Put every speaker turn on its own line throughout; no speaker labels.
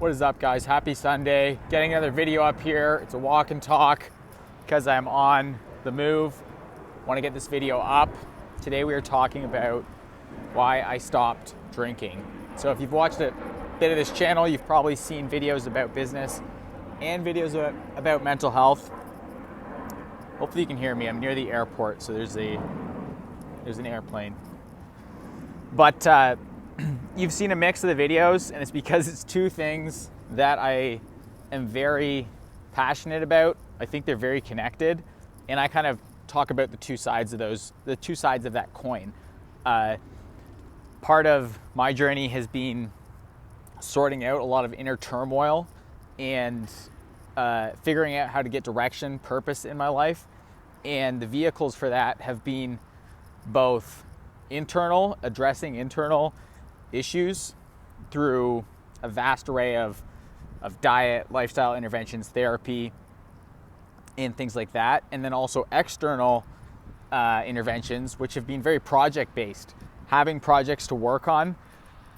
What is up, guys? Happy Sunday. Getting another video up here. It's a walk and talk because I'm on the move. Want to get this video up. Today we are talking about why I stopped drinking. So if you've watched a bit of this channel, you've probably seen videos about business and videos about mental health. Hopefully you can hear me. I'm near the airport, so there's an airplane. But you've seen a mix of the videos, and it's because it's two things that I am very passionate about. I think they're very connected, and I kind of talk about the two sides of that coin. Part of my journey has been sorting out a lot of inner turmoil and figuring out how to get direction, purpose in my life. And the vehicles for that have been both internal, addressing internal issues through a vast array of diet, lifestyle interventions, therapy, and things like that. And then also external interventions, which have been very project-based, having projects to work on,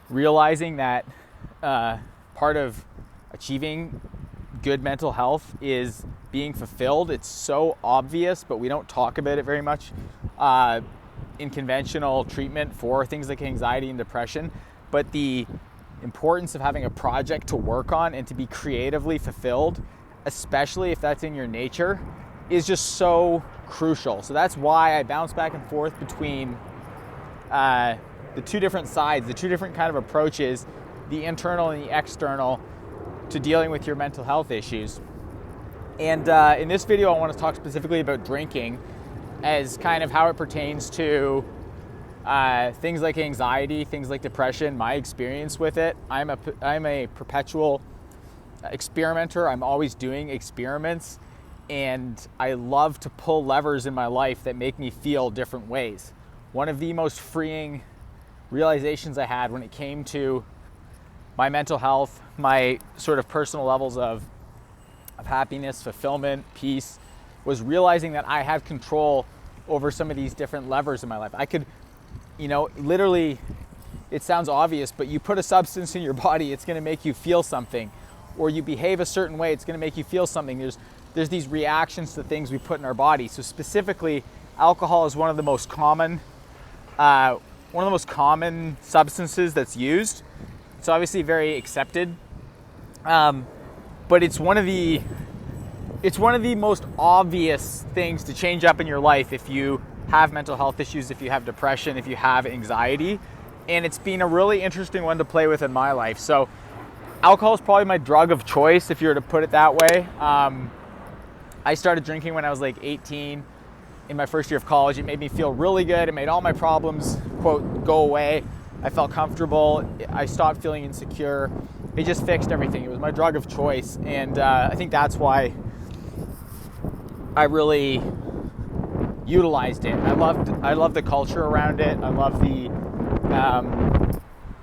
realizing that part of achieving good mental health is being fulfilled. It's so obvious, but we don't talk about it very much in conventional treatment for things like anxiety and depression. But the importance of having a project to work on and to be creatively fulfilled, especially if that's in your nature, is just so crucial. So that's why I bounce back and forth between the two different sides, the two different kind of approaches, the internal and the external, to dealing with your mental health issues. And in this video, I want to talk specifically about drinking as kind of how it pertains to things like anxiety, things like depression, my experience with it. I'm a perpetual experimenter. I'm always doing experiments, and I love to pull levers in my life that make me feel different ways. One of the most freeing realizations I had when it came to my mental health, my sort of personal levels of happiness, fulfillment, peace, was realizing that I had control over some of these different levers in my life. I could, literally, it sounds obvious, but you put a substance in your body, it's gonna make you feel something. Or you behave a certain way, it's gonna make you feel something. There's these reactions to things we put in our body. So specifically, alcohol is one of the most common substances that's used. It's obviously very accepted, but it's one of the most obvious things to change up in your life if you have mental health issues, if you have depression, if you have anxiety. And it's been a really interesting one to play with in my life. So alcohol is probably my drug of choice, if you were to put it that way. I started drinking when I was like 18 in my first year of college. It made me feel really good. It made all my problems, quote, go away. I felt comfortable. I stopped feeling insecure. It just fixed everything. It was my drug of choice. And I think that's why I really utilized it. I love the culture around it. I love the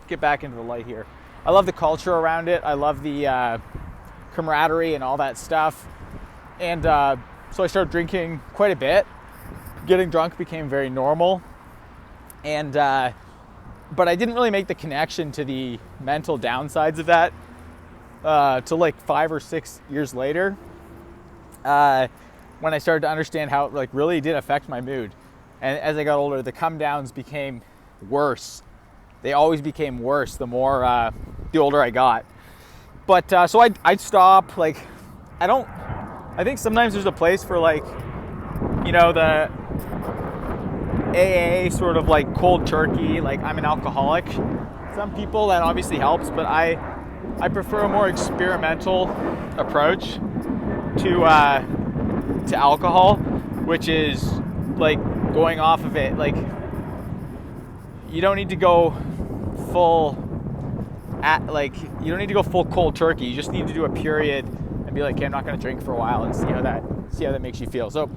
get back into the light here. I love the culture around it. I love the camaraderie and all that stuff. And so I started drinking quite a bit. Getting drunk became very normal. And but I didn't really make the connection to the mental downsides of that till like 5 or 6 years later, when I started to understand how it really did affect my mood. And as I got older, the come downs became worse. They always became worse the the older I got. But so I'd stop. I think sometimes there's a place for the AA sort of cold turkey, I'm an alcoholic. Some people that obviously helps, but I prefer a more experimental approach to alcohol, which is going off of it. You don't need to go full cold turkey. You just need to do a period and be okay, I'm not going to drink for a while and see how that makes you feel. So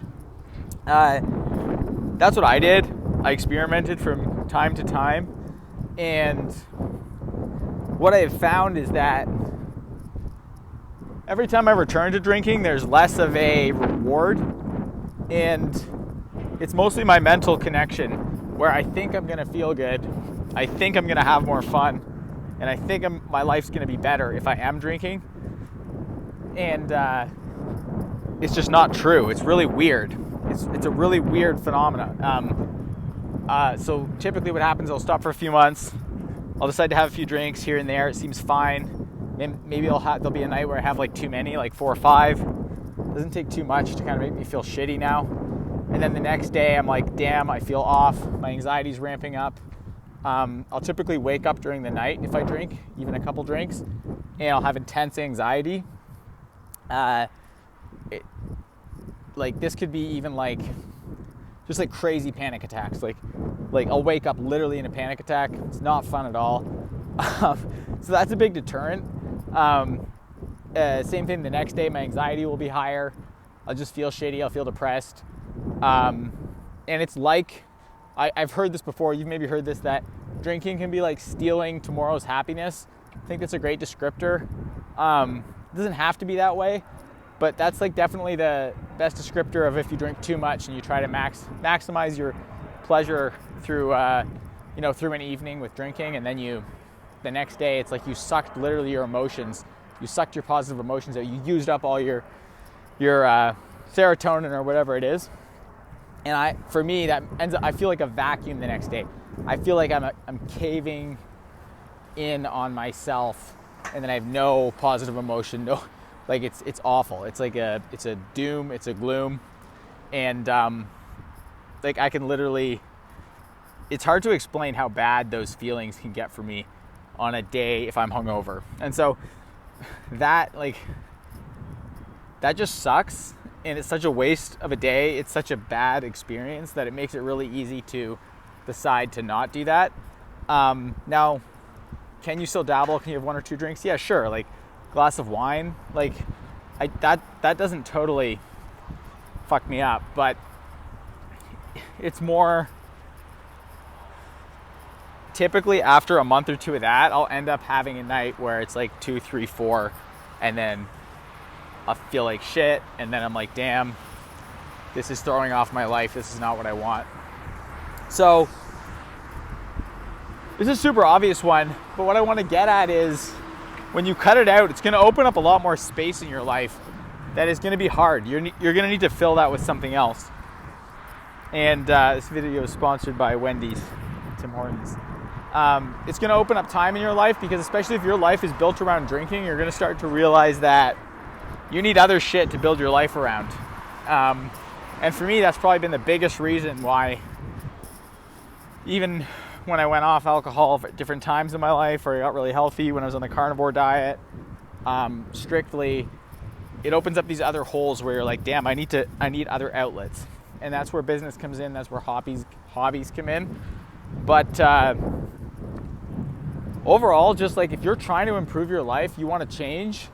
that's what I did. I experimented from time to time, and what I have found is that every time I return to drinking, there's less of a reward, and it's mostly my mental connection where I think I'm going to feel good, I think I'm going to have more fun, and and I think my life's gonna be better if I am drinking. And it's just not true. It's really weird. It's a really weird phenomenon. So typically what happens, I'll stop for a few months. I'll decide to have a few drinks here and there. It seems fine. And maybe there'll be a night where I have like too many, like 4 or 5. It doesn't take too much to kind of make me feel shitty now. And then the next day I'm like, damn, I feel off. My anxiety's ramping up. I'll typically wake up during the night if I drink, even a couple drinks, and I'll have intense anxiety. Like this could be even like just like crazy panic attacks. Like I'll wake up literally in a panic attack. It's not fun at all. So that's a big deterrent. Same thing the next day, my anxiety will be higher. I'll just feel shitty. I'll feel depressed. And it's like, I've heard this before. You've maybe heard this, that drinking can be like stealing tomorrow's happiness. I think that's a great descriptor. It doesn't have to be that way, but that's like definitely the best descriptor of if you drink too much and you try to maximize your pleasure through through an evening with drinking, and then the next day it's like you sucked literally your emotions, you sucked your positive emotions out, you used up all your serotonin or whatever it is. And for me that ends up, I feel like a vacuum the next day. I feel like I'm caving in on myself, and then I have no positive emotion. No, like it's awful. It's like it's a doom, it's a gloom, and like I can literally, it's hard to explain how bad those feelings can get for me on a day if I'm hungover. And so that just sucks, and it's such a waste of a day. It's such a bad experience that it makes it really easy to decide to not do that. Now, can you still dabble? Can you have 1 or 2 drinks? Yeah, sure. Like a glass of wine, like that doesn't totally fuck me up, but it's more typically after a month or 2 of that, I'll end up having a night where it's like 2, 3, 4, and then I feel like shit, and then I'm like, damn, this is throwing off my life. This is not what I want. So this is a super obvious one, but what I want to get at is when you cut it out, it's going to open up a lot more space in your life that is going to be hard. You're going to need to fill that with something else. And this video is sponsored by Wendy's, Tim Hortons. It's going to open up time in your life, because especially if your life is built around drinking, you're going to start to realize that you need other shit to build your life around. And for me, that's probably been the biggest reason why, even when I went off alcohol at different times in my life, or I got really healthy when I was on the carnivore diet, strictly, it opens up these other holes where you're like, damn, I need other outlets. And that's where business comes in. That's where hobbies come in. But overall, just like if you're trying to improve your life, you want to change,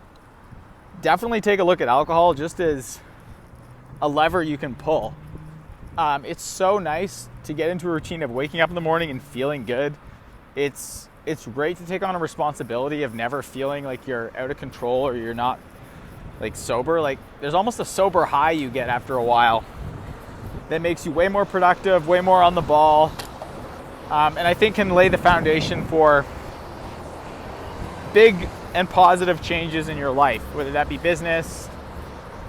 definitely take a look at alcohol just as a lever you can pull. It's so nice to get into a routine of waking up in the morning and feeling good. It's great to take on a responsibility of never feeling like you're out of control or you're not like sober. Like there's almost a sober high you get after a while that makes you way more productive, way more on the ball, and I think can lay the foundation for big and positive changes in your life, whether that be business,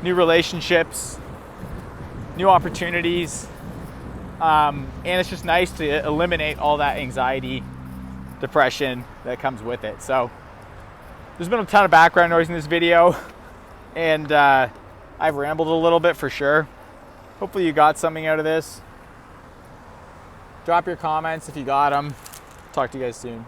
new relationships, new opportunities, and it's just nice to eliminate all that anxiety, depression that comes with it. So there's been a ton of background noise in this video, and I've rambled a little bit for sure. Hopefully you got something out of this. Drop your comments if you got them. Talk to you guys soon.